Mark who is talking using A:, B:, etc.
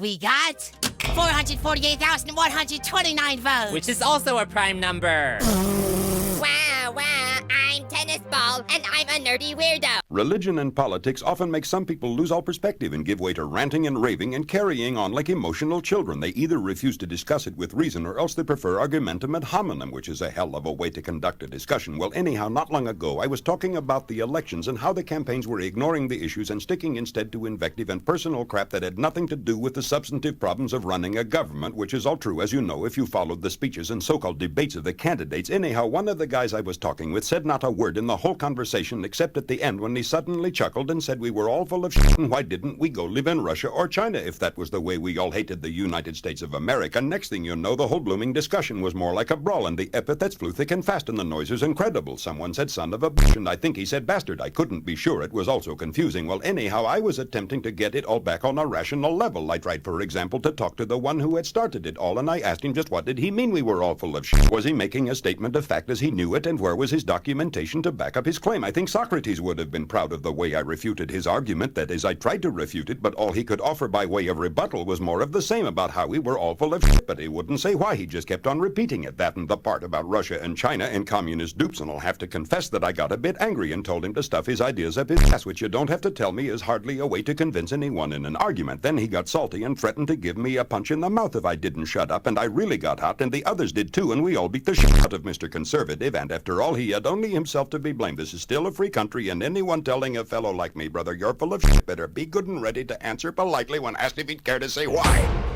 A: We got 448,129 votes.
B: Which is also a prime number.
C: Wow, I'm Tennis Ball, and I'm a nerdy weirdo.
D: Religion and politics often make some people lose all perspective and give way to ranting and raving and carrying on like emotional children. They either refuse to discuss it with reason or else they prefer argumentum ad hominem, which is a hell of a way to conduct a discussion. Well, anyhow, not long ago, I was talking about the elections and how the campaigns were ignoring the issues and sticking instead to invective and personal crap that had nothing to do with the substantive problems of running a government, which is all true, as you know, if you followed the speeches and so-called debates of the candidates. Anyhow, one of the guys I was talking with said not a word in the whole conversation except at the end when he suddenly chuckled and said we were all full of shit and why didn't we go live in Russia or China if that was the way we all hated the United States of America. Next thing you know, the whole blooming discussion was more like a brawl and the epithets flew thick and fast and the noise was incredible. Someone said son of a bitch and I think he said bastard. I couldn't be sure. It was also confusing. Well, anyhow, I was attempting to get it all back on a rational level. I tried, for example, to talk to the one who had started it all and I asked him just what did he mean we were all full of shit. Was he making a statement of fact as he knew it and where was his documentation to back up his claim? I think Socrates would have been proud of the way I refuted his argument. That is, I tried to refute it, but all he could offer by way of rebuttal was more of the same about how we were all full of shit, but he wouldn't say why. He just kept on repeating it, that and the part about Russia and China and communist dupes, and I'll have to confess that I got a bit angry and told him to stuff his ideas up his ass, which you don't have to tell me is hardly a way to convince anyone in an argument. Then he got salty and threatened to give me a punch in the mouth if I didn't shut up, and I really got hot, and the others did too, and we all beat the shit out of Mr. Conservative, and after all, he had only himself to be blamed. This is still a free country, and anyone telling a fellow like me, brother, you're full of shit, better be good and ready to answer politely when asked if he'd care to say why.